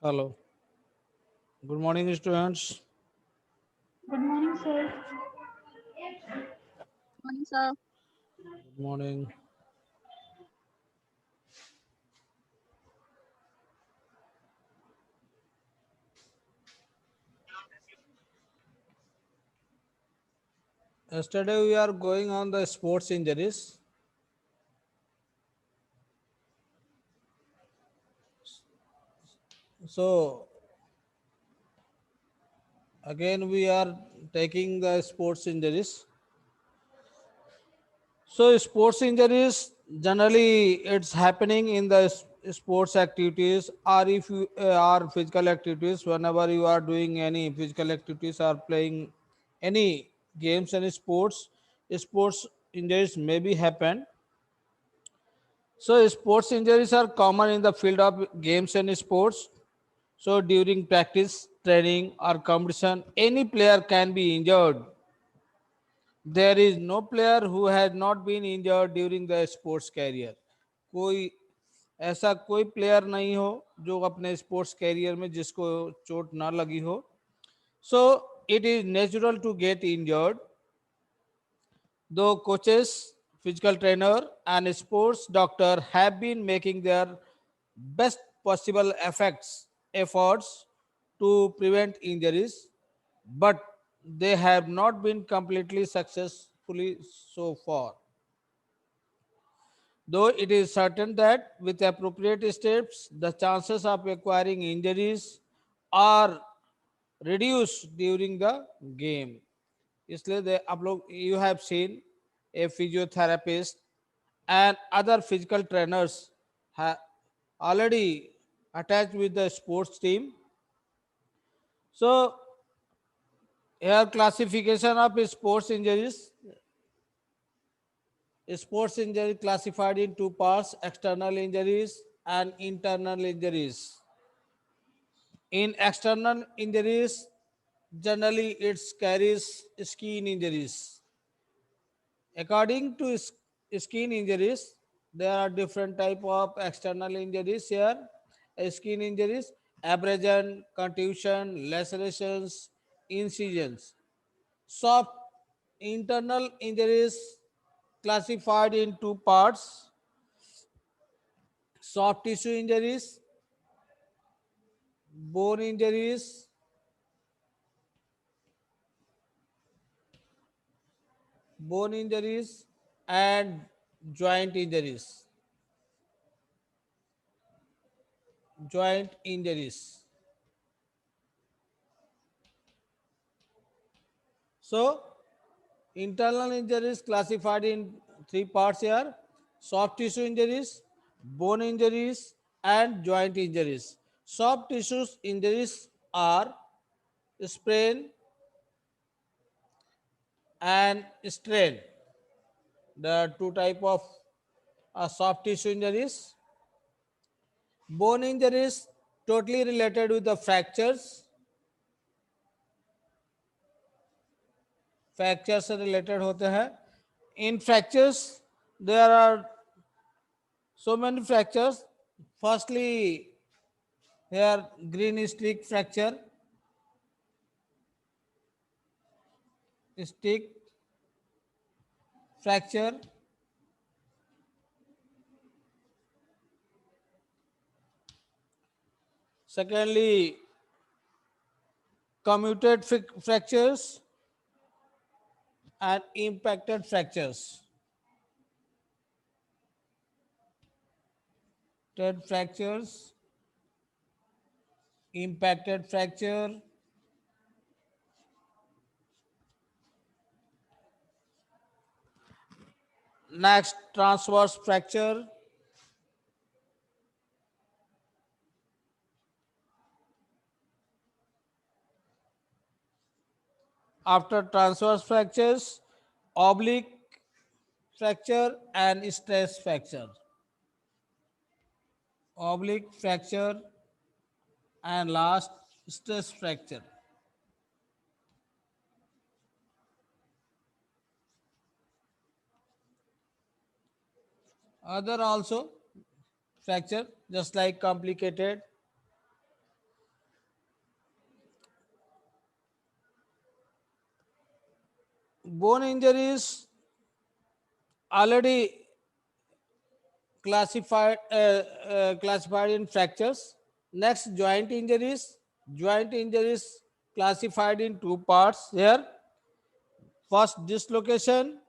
Hello. Good morning, students. Good morning, sir. Morning, sir. Good morning. Yesterday we are going on the sports injuries. So again we are taking the sports injuries. So sports injuries generally it's happening in the sports activities or if you are physical activities whenever you are doing any physical activities or playing any games and sports injuries may be happen. So, sports injuries are common in the field of games and sports. So, during practice, training, or competition, any player can be injured. There is no player who has not been injured during the sports career. कोई ऐसा कोई player नहीं हो जो अपने sports career में जिसको चोट ना लगी हो. So, it is natural to get injured. Though coaches, physical trainer, and sports doctor have been making their best possible efforts to prevent injuries, but they have not been completely successfully so far. Though it is certain that with appropriate steps, the chances of acquiring injuries are reduced during the game. इसलिए आप लोग you have seen a physiotherapist and other physical trainers have already attached with the sports team. So here classification of sports injuries. Sports injury classified in two parts: external injuries and internal injuries. In external injuries, generally it carries skin injuries. According to skin injuries, there are different type of external injuries here. Skin injuries, abrasion, contusion, lacerations, incisions. Soft internal injuries classified in two parts: soft tissue injuries, bone injuries, bone injuries, and joint injuries. Joint injuries. So, internal injuries classified in three parts here: soft tissue injuries, bone injuries, and joint injuries. Soft tissue injuries are sprain and strain. There are two type of soft tissue injuries. Bone injuries totally related with the fractures. Fracture से related होते हैं. In fractures, there are so many fractures. Firstly, here green stick fracture, stick fracture. Secondly, commuted fractures and impacted fractures. Third fractures, impacted fracture. Next, transverse fracture. After transverse fractures, oblique fracture and stress fracture. Oblique fracture and last stress fracture. Other also fracture just like complicated bone injuries already classified in fractures. Next, joint injuries. Joint injuries classified in two parts here. First, dislocation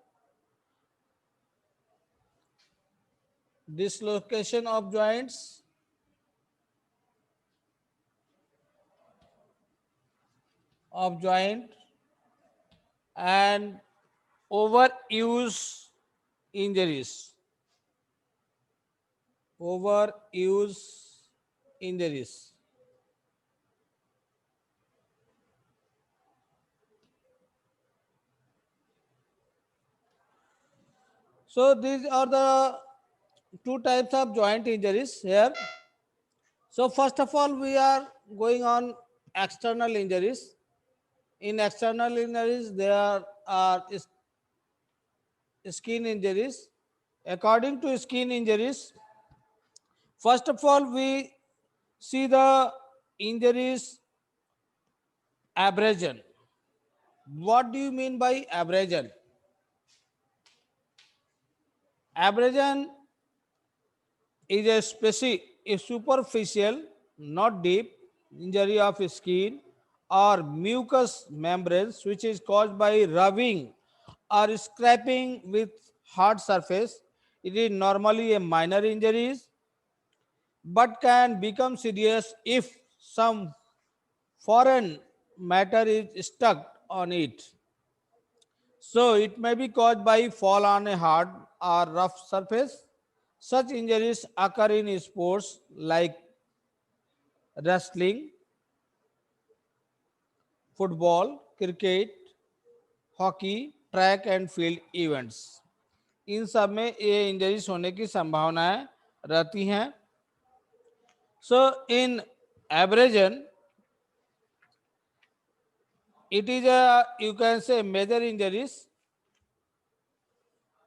of joints, of joint, and overuse injuries. Overuse injuries. So these are the two types of joint injuries here. So first of all, we are going on external injuries. In external injuries, there are skin injuries. According to skin injuries, first of all, we see the injuries abrasion. What do you mean by abrasion? Abrasion is a superficial, not deep, injury of skin or mucous membranes which is caused by rubbing or scraping with hard surface. It is normally a minor injury but can become serious if some foreign matter is stuck on it. So it may be caused by fall on a hard or rough surface. Such injuries occur in sports like wrestling, football, cricket, hockey, track and field events, इन सब में ये injuries होने की संभावनाएं रहती हैं. So in abrasion it is a, you can say, major injuries.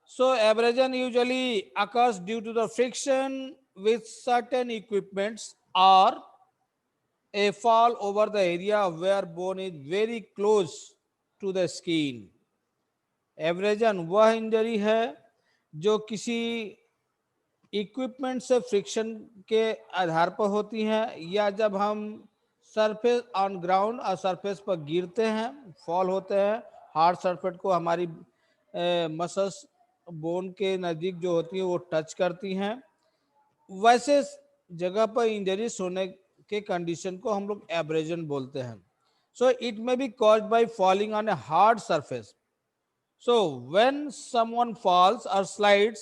So abrasion usually occurs due to the friction with certain equipments or a fall over the area where bone is very close to the skin. Abrasion वह injury है जो किसी equipment से friction के आधार पर होती हैं या जब हम सरफेस ऑन ग्राउंड और सरफेस पर गिरते हैं, फॉल होते हैं, हार्ड सरफेस को हमारी मसल्स बोन के नज़दीक जो होती है वो टच करती हैं, वैसे जगह पर इंजरीज होने के कंडीशन को हम लोग एब्रेजन बोलते हैं. So it may be caused by fouling on a hard surface. So when someone falls or slides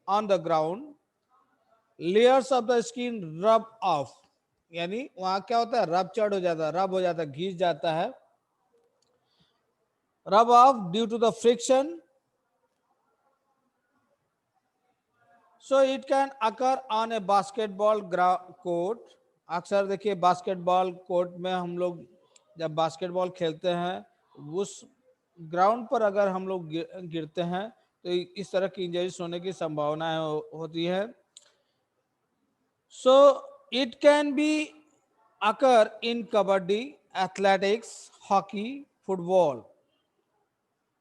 on the ground, layers of the skin rub off. यानी वहां क्या होता है, रबचड़ हो जाता है, रब हो जाता है, घिस जाता है, rub off due to the friction. So it can occur on a basketball court. अक्सर देखिए बास्केटबॉल कोर्ट में हम लोग जब बास्केटबॉल खेलते हैं उस ग्राउंड पर अगर हम लोग गिरते हैं तो इस तरह की इंजरीज होने की संभावनाएं होती है. So it can be occur in kabaddi, athletics, hockey, football.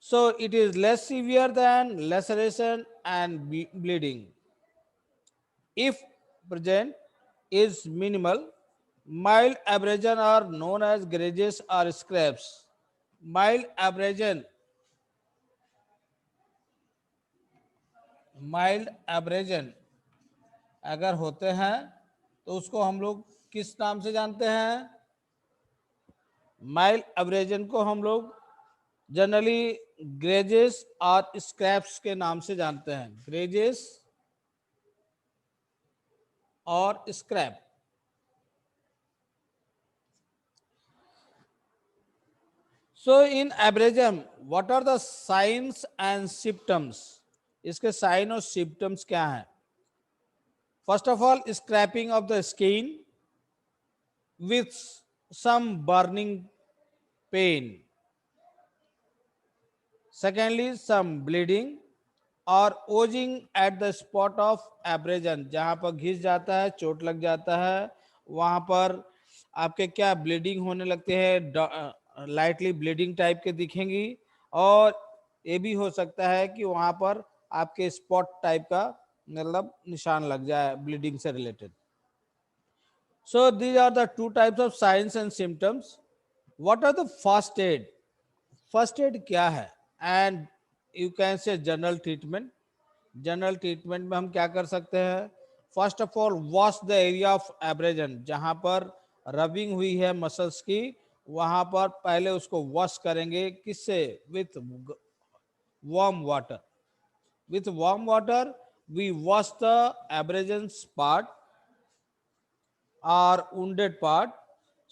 So it is less severe than laceration and bleeding. If present is minimal, mild abrasion are known as grazes or scrapes. Mild abrasion अगर होते हैं तो उसको हम लोग किस नाम से जानते हैं? माइल्ड एब्रेजन को हम लोग जनरली ग्रेजेस और स्क्रैप्स के नाम से जानते हैं. ग्रेजेस और scrape. So in abrasion what are the signs and symptoms? इसके साइन और सिम्टम्स क्या हैं? First of all, scraping of the skin with some burning pain. Secondly, some bleeding or oozing at the spot of abrasion. जहां पर घिस जाता है, चोट लग जाता है, वहां पर आपके क्या ब्लीडिंग होने लगते हैं, लाइटली ब्लीडिंग टाइप के दिखेंगी और ये भी हो सकता है कि वहां पर आपके स्पॉट टाइप का मतलब निशान लग जाए ब्लीडिंग से related. So these are the two types of signs and symptoms. What are the first aid? First aid क्या है? And you can say general treatment. General treatment में हम क्या कर सकते हैं? First of all wash the area of abrasion. जहां पर रबिंग हुई है मसल्स की, वहां पर पहले उसको वॉश करेंगे. किससे? With warm water. With warm water we wash the abrasion part or wounded part.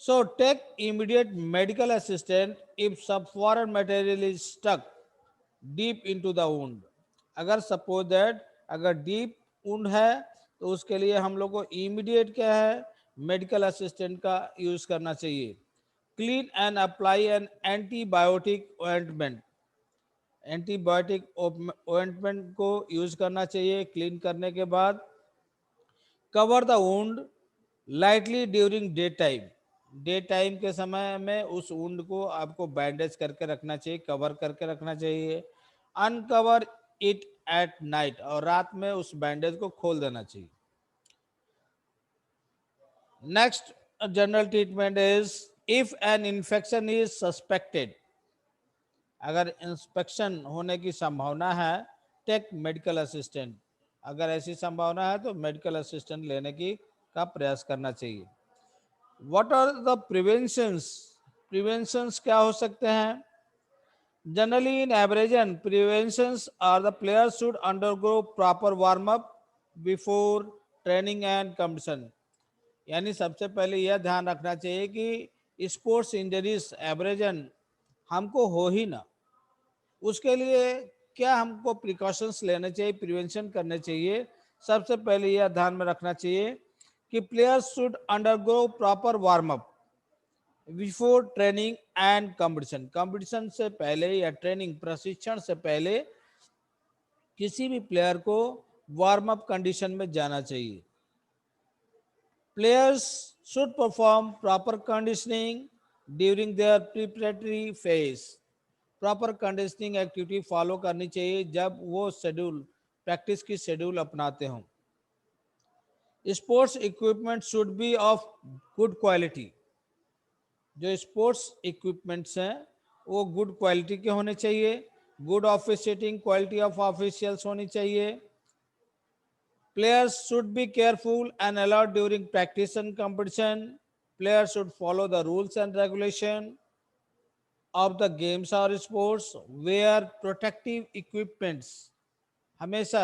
So take immediate medical assistance if some foreign material is stuck deep into the wound. अगर suppose that अगर deep wound है तो उसके लिए हम लोग को immediate क्या है? मेडिकल असिस्टेंट का यूज करना चाहिए. Clean and apply an antibiotic ointment. Antibiotic ointment को यूज करना चाहिए. क्लीन करने के बाद cover the wound lightly during day time. Day time के समय में उस वुंड को आपको बैंडेज करके रखना चाहिए, कवर करके रखना चाहिए. Uncover it at night. और रात में उस बैंडेज को खोल देना चाहिए. Next general treatment is if an infection is suspected. अगर इंस्पेक्शन होने की संभावना है, टेक मेडिकल असिस्टेंट. अगर ऐसी संभावना है तो मेडिकल असिस्टेंट लेने की का प्रयास करना चाहिए. What are the preventions? Preventions क्या हो सकते हैं? Generally in abrasion preventions are the players should undergo proper warm up before training and competition. यानी सबसे पहले यह ध्यान रखना चाहिए कि स्पोर्ट्स इंजरीज एब्रेजन हमको हो ही ना, उसके लिए क्या हमको प्रिकॉशंस लेने चाहिए, प्रिवेंशन करने चाहिए. सबसे पहले यह ध्यान में रखना चाहिए कि players should undergo proper warm up before training and competition. Competition से पहले या ट्रेनिंग प्रशिक्षण से पहले किसी भी प्लेयर को वार्म अप कंडीशन में जाना चाहिए. Players should perform proper conditioning during their preparatory phase. Proper conditioning activity follow करनी चाहिए जब वो शेड्यूल प्रैक्टिस की शेड्यूल अपनाते हों. Sports equipment should be of good quality. जो स्पोर्ट्स इक्विपमेंट्स हैं वो गुड क्वालिटी के होने चाहिए. Good officiating quality of officials होनी चाहिए. Players should be careful and alert during practice and competition. Players should follow the rules and regulation of the games or sports. Wear protective equipments. हमेशा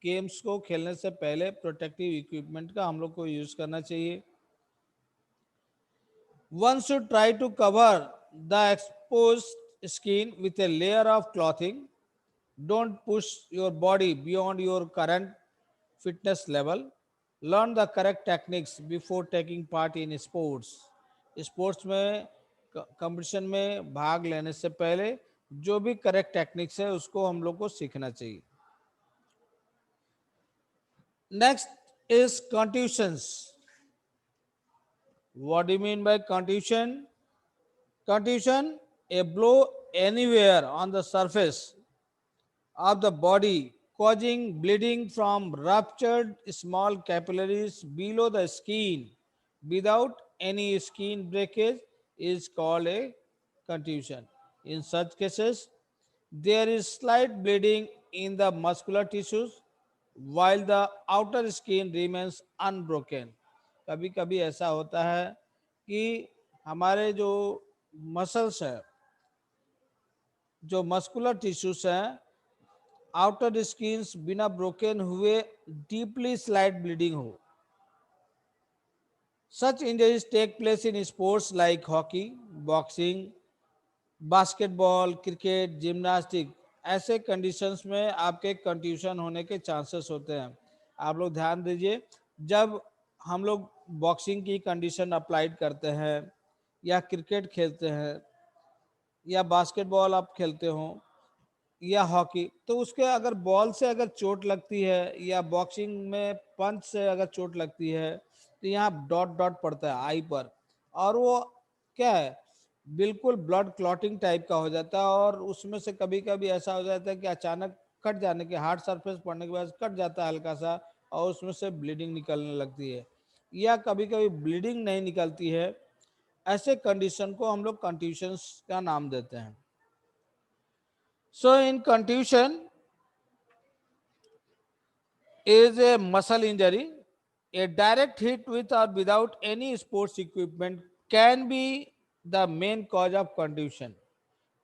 games को खेलने से पहले protective equipment का हम लोग को यूज करना चाहिए. One should try to cover the exposed skin with a layer of clothing. Don't push your body beyond your current fitness level. Learn the correct techniques before taking part in sports. Sports में competition में भाग लेने से पहले जो भी correct techniques है उसको हम लोग को सीखना चाहिए. Next is contusions. What do you mean by contusion? Contusion, a blow anywhere on the surface of the body causing bleeding from ruptured small capillaries below the skin without any skin breakage is called a contusion. In such cases, there is slight bleeding in the muscular tissues while the outer skin remains unbroken. कभी कभी ऐसा होता है कि हमारे जो muscles है, जो मस्कुलर टिश्यूज हैं, आउटर स्किन बिना ब्रोकन हुए डीपली स्लाइड ब्लीडिंग हो. Such injuries take place in sports like hockey, boxing, basketball, cricket, gymnastic. ऐसे कंडीशंस में आपके कंट्यूशन होने के चांसेस होते हैं. आप लोग ध्यान दीजिए, जब हम लोग बॉक्सिंग की कंडीशन अप्लाइड करते हैं या क्रिकेट खेलते हैं या बास्केटबॉल आप खेलते हो या हॉकी, तो उसके अगर बॉल से अगर चोट लगती है या बॉक्सिंग में पंच से अगर चोट लगती है तो यहाँ डॉट डॉट पड़ता है आई पर. और वो क्या है? बिल्कुल ब्लड क्लॉटिंग टाइप का हो जाता है, और उसमें से कभी कभी ऐसा हो जाता है कि अचानक कट जाने के, हार्ड सरफेस पड़ने के बाद कट जाता है हल्का सा, और उसमें से ब्लीडिंग निकलने लगती है, या कभी कभी ब्लीडिंग नहीं निकलती है। ऐसे कंडीशन को हम लोग कंट्यूशंस का नाम देते हैं। So in कंट्यूशन is a muscle injury. A direct hit with or without any sports equipment can be the main cause of contusion.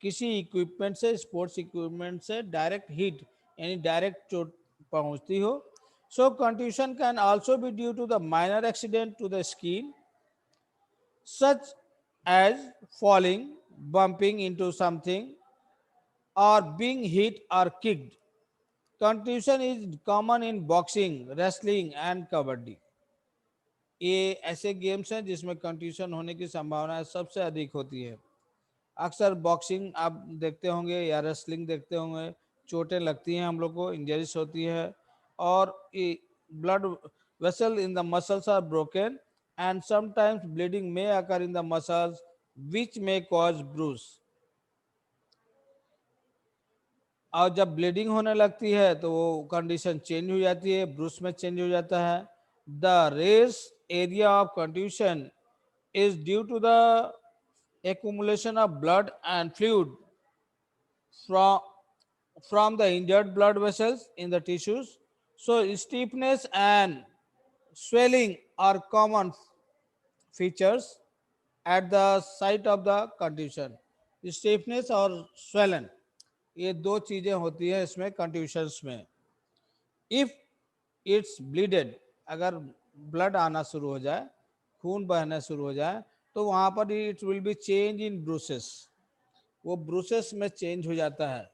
किसी इक्विपमेंट से, स्पोर्ट्स इक्विपमेंट से डायरेक्ट हिट यानी डायरेक्ट चोट पहुंचती हो। So contusion can also be due to the minor accident to the skin, such as falling, bumping into something, or being hit or kicked. Contusion is common in boxing, wrestling and kabaddi. ये ऐसे games हैं जिसमें कंट्यूशन होने की संभावना सबसे अधिक होती है। अक्सर बॉक्सिंग आप देखते होंगे या रेसलिंग देखते होंगे, चोटें लगती हैं हम लोग को, इंजरीज होती है, और blood vessel in the muscles are broken and sometimes bleeding may occur in the muscles which may cause bruise. और जब ब्लीडिंग होने लगती है तो वो कंडीशन चेंज हो जाती है, ब्रूस में चेंज हो जाता है। The race area of contusion is due to the accumulation of blood and fluid from the injured blood vessels in the tissues. So stiffness and swelling are common features at the site of the contusion. Stiffness और swelling, ये दो चीजें होती है इसमें कंट्यूशंस में। If it's ब्लीडेड, अगर blood आना शुरू हो जाए, खून बहना शुरू हो जाए, तो वहां पर it will be change in bruises, वो ब्रूसेस में चेंज हो जाता है,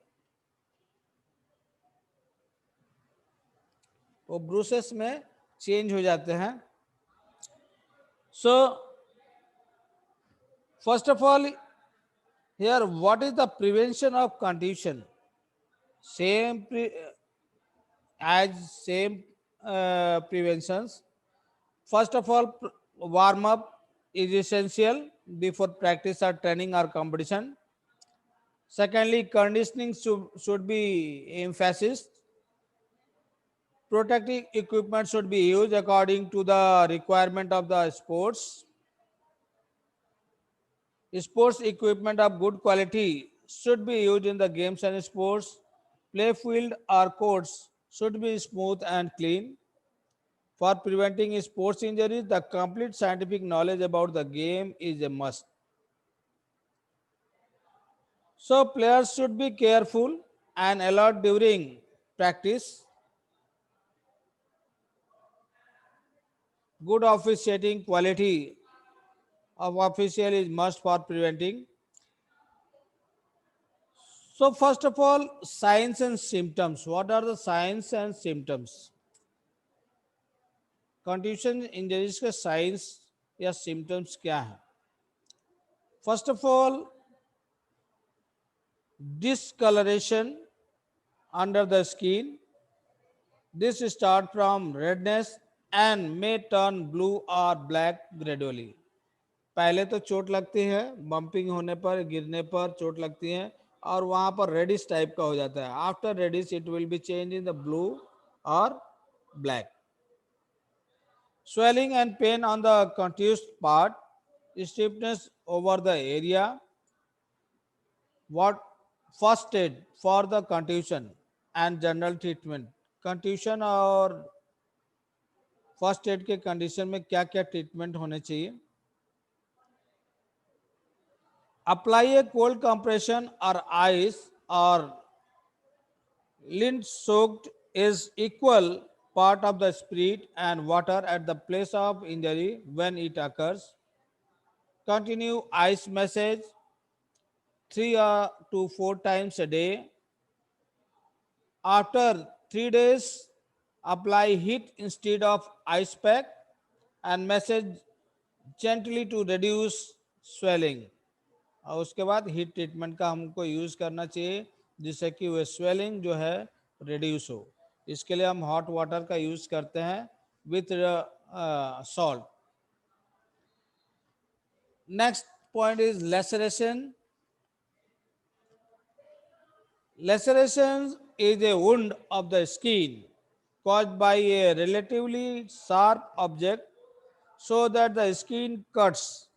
वो ब्रूसेस में चेंज हो जाते हैं। So first of all here what is the prevention of contusion? Same as same preventions. First of all, warm up is essential before practice or training or competition. Secondly, conditioning should be emphasized. Protective equipment should be used according to the requirement of the sports. Sports equipment of good quality should be used in the games and sports. Play field or courts should be smooth and clean. For preventing sports injuries, the complete scientific knowledge about the game is a must. So players should be careful and alert during practice. Good officiating quality of official is must for preventing. So first of all, signs and symptoms. What are the signs and symptoms? Contusion injuries के signs या symptoms क्या है? First of all, discoloration under the skin. This start from redness and may turn blue or black gradually. पहले तो चोट लगती है, bumping होने पर, गिरने पर चोट लगती है, और वहां पर रेडिश टाइप का हो जाता है। After reddish it will be change in the blue और black. Swelling and pain on the contused part, stiffness over the area. What first aid for the contusion and general treatment? कंट्यूशन और first aid के condition में क्या क्या treatment होने चाहिए? Apply ए cold compression और ice और lint soaked is equal part of the spirit and water at the place of injury when it occurs. Continue ice massage 3 to 4 times a day. After 3 days, apply heat instead of ice pack and massage gently to reduce swelling. और उसके बाद heat treatment का हमको use करना चाहिए जिससे कि वह स्वेलिंग जो है रिड्यूस हो। इसके लिए हम हॉट वाटर का यूज करते हैं with salt. Next, point is laceration. Laceration is a wound of the skin caused by a relatively sharp object so that the skin cuts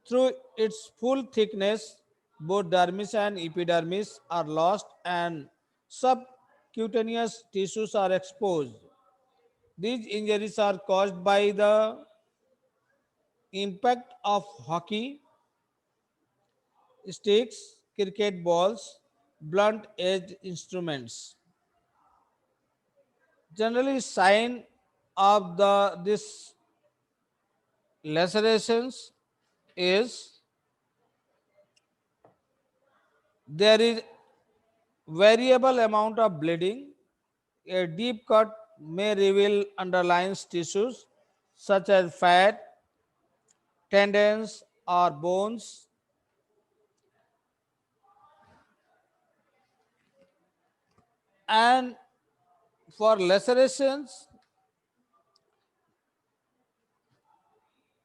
through its full thickness. Both dermis and epidermis are lost and subcutaneous tissues are exposed. These injuries are caused by the impact of hockey sticks, cricket balls, blunt edged instruments. Generally, sign of the this lacerations is there is variable amount of bleeding. A deep cut may reveal underlying tissues such as fat, tendons, or bones. And for lacerations,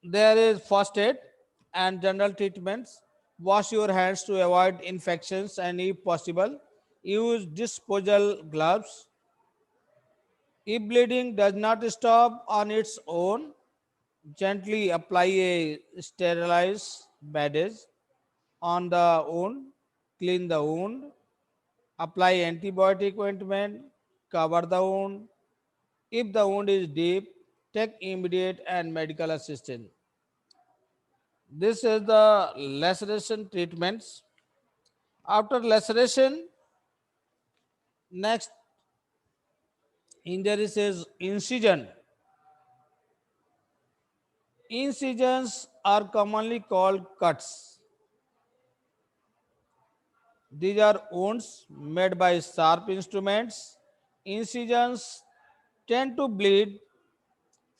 there is first aid and general treatments. Wash your hands to avoid infections and, if possible, use disposable gloves. If bleeding does not stop on its own, gently apply a sterilized bandage on the wound, clean the wound, apply antibiotic ointment, cover the wound. If the wound is deep, take immediate and medical assistance. This is the laceration treatments. After laceration, next injury is incision. Incisions are commonly called cuts. These are wounds made by sharp instruments. Incisions tend to bleed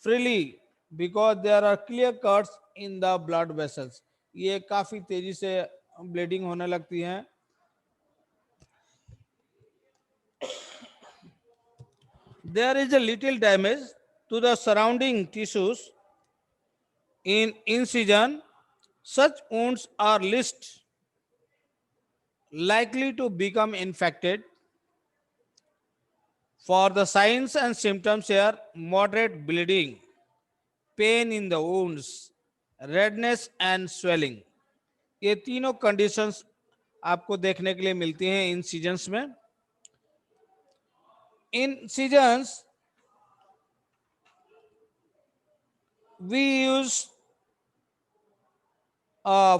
freely because there are clear cuts in the blood vessels. ये काफी तेजी से bleeding होने लगती हैं. There is a little damage to the surrounding tissues in incision. Such wounds are least likely to become infected. For the signs and symptoms here, moderate bleeding, pain in the wounds, redness and swelling. ये तीनों conditions आपको देखने के लिए मिलती हैं इन seasons में. इन seasons we use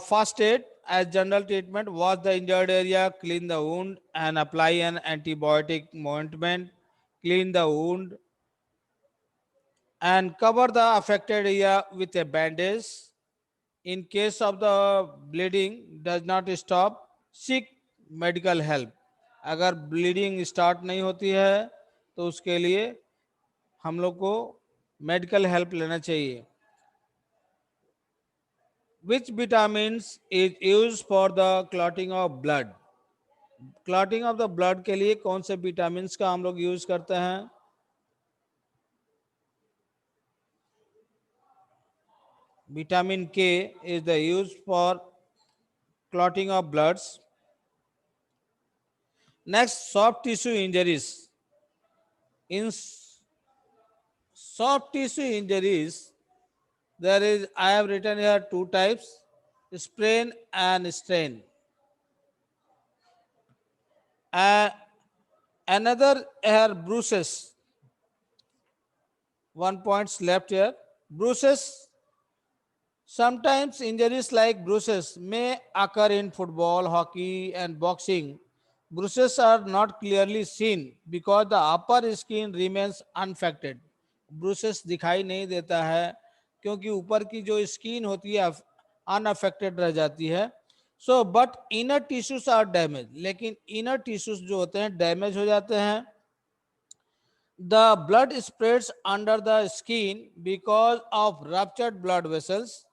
first aid as general treatment. Wash the injured area, clean the wound and apply an antibiotic ointment. Clean the wound and cover the affected area with a bandage. In case of the bleeding does not stop, seek medical help. अगर bleeding start नहीं होती है तो उसके लिए हम लोग को मेडिकल हेल्प लेना चाहिए. Which vitamins is used for the clotting of blood? Clotting of the blood के लिए कौन से विटामिन का हम लोग यूज करते हैं? Vitamin K is the used for clotting of bloods. Next, soft tissue injuries. In soft tissue injuries, there is, I have written here two types, sprain and strain. Another here bruises. 1 point left here. Bruises. Sometimes injuries like bruises may occur in football, hockey, and boxing. Bruises are not clearly seen because the upper skin remains unaffected. Bruises दिखाई नहीं देता है क्योंकि ऊपर की जो skin होती है अनअफेक्टेड रह जाती है. So but inner tissues are damage. लेकिन इनर टिश्यूज जो होते हैं डैमेज हो जाते हैं. The blood spreads under the skin because of ruptured blood vessels.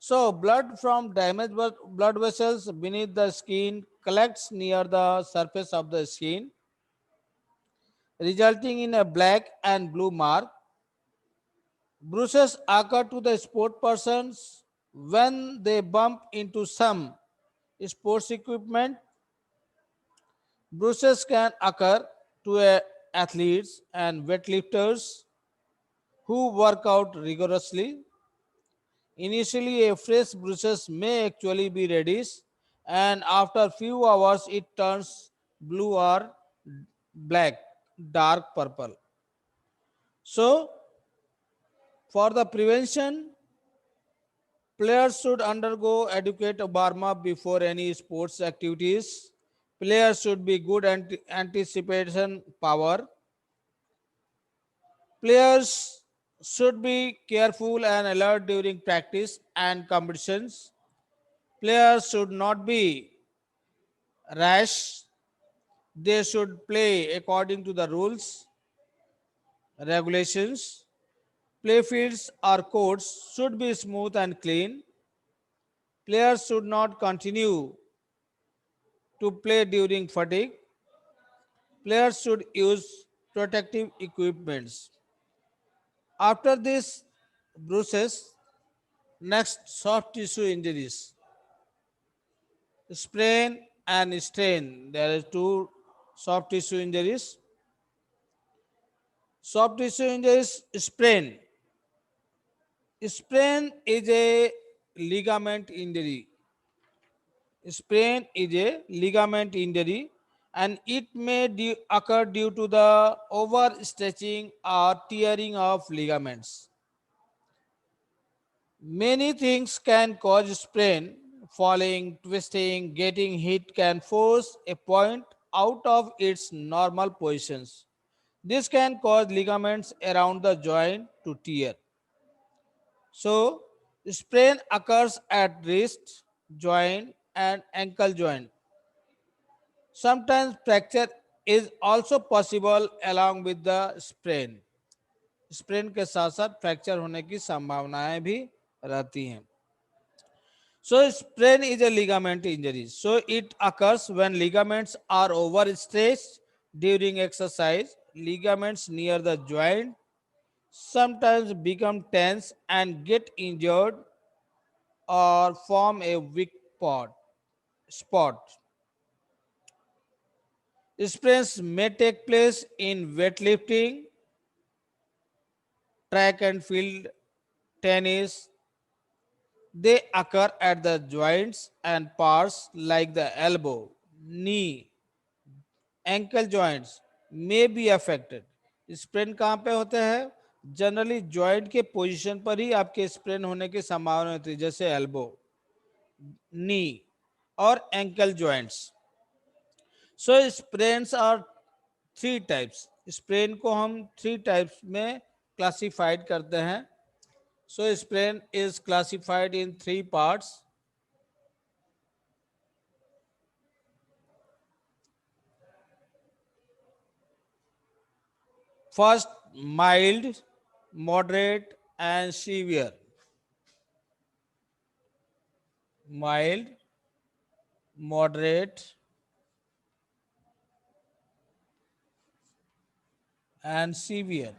So, blood from damaged blood vessels beneath the skin collects near the surface of the skin, resulting in a black and blue mark. Bruises occur to the sport persons when they bump into some sports equipment, bruises can occur to athletes and weightlifters who work out rigorously. Initially, a fresh bruises may actually be reddish, and after few hours, it turns blue or black, dark purple. So, for the prevention, players should undergo adequate warm-up before any sports activities. Players should be good anticipation power. Players should be careful and alert during practice and competitions. Players should not be rash. They should play according to the rules, regulations. Play fields or courts should be smooth and clean. Players should not continue to play during fatigue. Players should use protective equipments. After this bruises, next soft tissue injuries, sprain and strain. There are two soft tissue injuries. Soft tissue injuries, sprain. Sprain is a ligament injury. Sprain is a ligament injury and it may occur due to the overstretching or tearing of ligaments. Many things can cause sprain. Falling, twisting, getting hit can force a point out of its normal positions. This can cause ligaments around the joint to tear. So, sprain occurs at wrist, joint, and ankle joint. Sometimes fracture is also possible along with the sprain. Sprain के साथ साथ fracture होने की संभावनाएं भी रहती हैं. So sprain is a ligament injury. So it occurs when ligaments are overstretched during exercise. Ligaments near the joint sometimes become tense and get injured or form a weak spot. Sprains may take place in weightlifting, track and field, tennis. They occur at the joints and parts like the elbow, knee, ankle joints may be affected. Sprain कहाँ पे होते हैं? Generally joint के position पर ही आपके sprain होने की संभावना होती है, जैसे एल्बो, नी और ankle joints. So sprains are three types. Sprain को हम थ्री टाइप्स में क्लासिफाइड करते हैं. So sprain is classified in three parts. First, mild, moderate, and severe. Mild, moderate, and severe.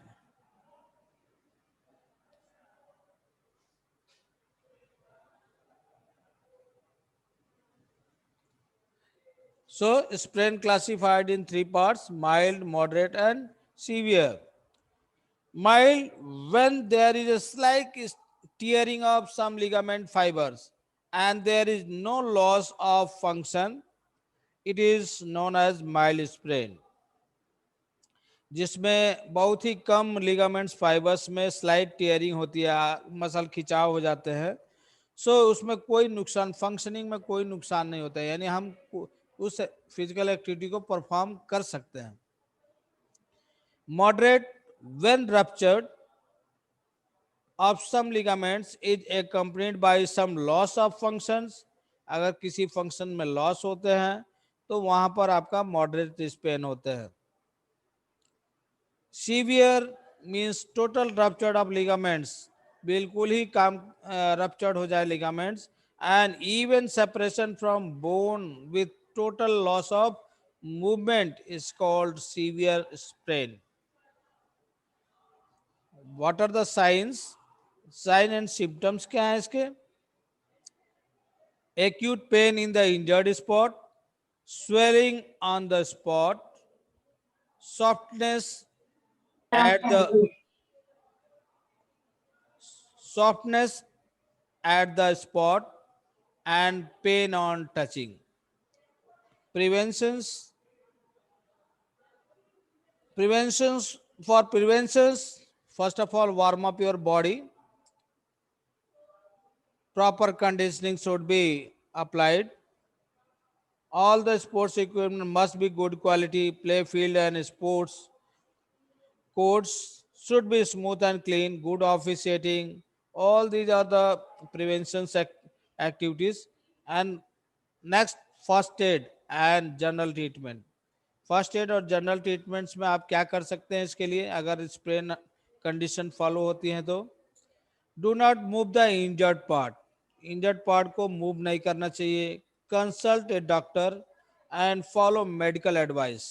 So, sprain classified in three parts: mild, moderate, and severe. Mild, when there is a slight tearing of some ligament fibers and there is no loss of function, it is known as mild sprain. जिसमें बहुत ही कम ligaments fibres में slight tearing होती है, muscle खिंचाव हो जाते हैं. सो उसमें कोई नुकसान, फंक्शनिंग में कोई नुकसान नहीं होता है, यानी हम उस फिजिकल एक्टिविटी को परफॉर्म कर सकते हैं. Moderate, when ruptured of some ligaments is accompanied by some loss of functions. अगर किसी फंक्शन में लॉस होते हैं तो वहां पर आपका मॉडरेट स्पेन होते हैं. Severe means total ruptured of ligaments, बिल्कुल ही काम रप्चर्ड हो जाए ligaments, and even separation from bone with total loss of movement is called severe sprain. What are the signs? Sign and symptoms क्या है इसके? acute pain in the injured spot, swelling on the spot, softness at the softness at the spot, and pain on touching. Preventions, preventions preventions. First of all, warm up your body. Proper conditioning should be applied. All the sports equipment must be good quality. Play field and sports courts should be smooth and clean. Good office setting. All these are the prevention activities. And next, first aid and general treatment. First aid और general treatments में आप क्या कर सकते हैं इसके लिए अगर स्प्रेन कंडीशन फॉलो होती हैं तो do not move the injured part को मूव नहीं करना चाहिए consult A doctor and follow medical advice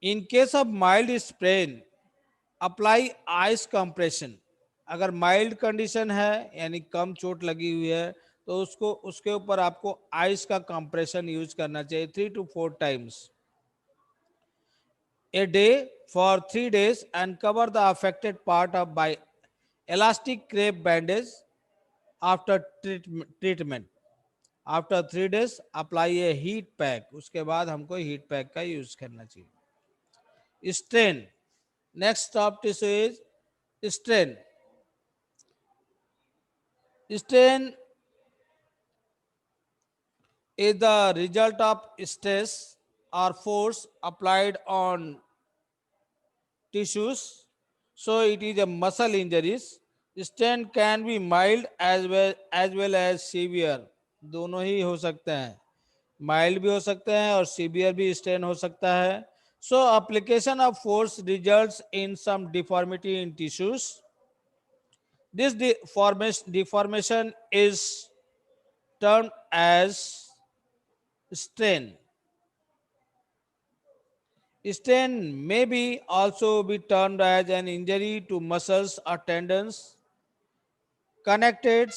in case of mild sprain apply ice compression अगर माइल्ड कंडीशन है यानी कम चोट लगी हुई है तो उसको उसके ऊपर आपको आइस का कंप्रेशन यूज करना चाहिए 3 to 4 times a day for 3 days and cover the affected part of by elastic crepe bandage after treatment. After 3 days, apply a heat pack. उसके बाद हमको heat pack का यूज करना चाहिए. Strain. Next stop tissue is strain. Strain is the result of stress or force applied on tissues. So it is a muscle injuries. Strain can be mild as well as severe. दोनों ही हो सकते हैं mild भी हो सकते हैं और severe भी स्ट्रेन हो सकता है so application of force results in some deformity in tissues this deformation is termed as strain. Strain may be also be termed as an injury to muscles or tendons connected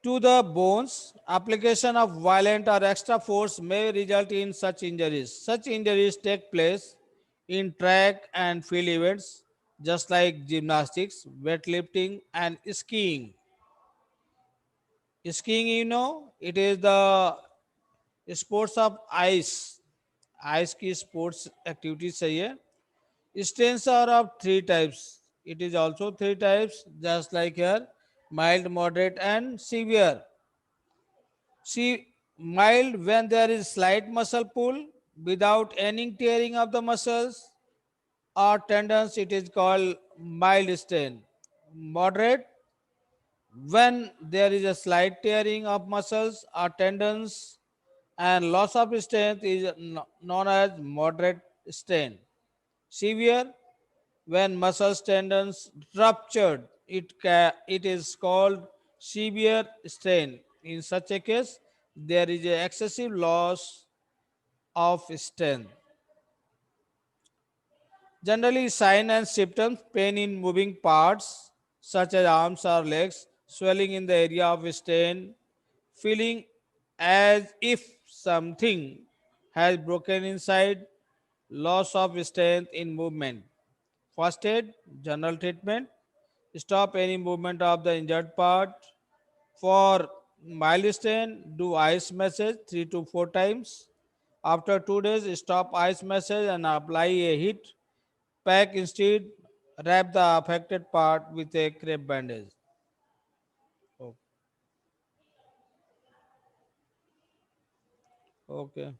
to the bones. Application of violent or extra force may result in such injuries. Such injuries take place in track and field events, just like gymnastics, weightlifting, and skiing. Skiing, it is the sports of ice. Ice की sports activities चाहिए. Strains are of 3 types. It is also 3 types, just like here, mild, moderate, and severe. See, mild when there is slight muscle pull without any tearing of the muscles or tendons, it is called mild strain. Moderate when there is a slight tearing of muscles or tendons and loss of strength is known as moderate strain. Severe when muscles tendons ruptured, it is called severe strain. In such a case, there is a excessive loss of strength. Generally, sign and symptoms pain in moving parts such as arms or legs, swelling in the area of strain, feeling as if something has broken inside, loss of strength in movement. First aid, general treatment, stop any movement of the injured part. For mild strain, do ice massage 3 to 4 times. After 2 days, stop ice massage and apply a heat pack instead. Wrap the affected part with a crepe bandage. Okay. Okay.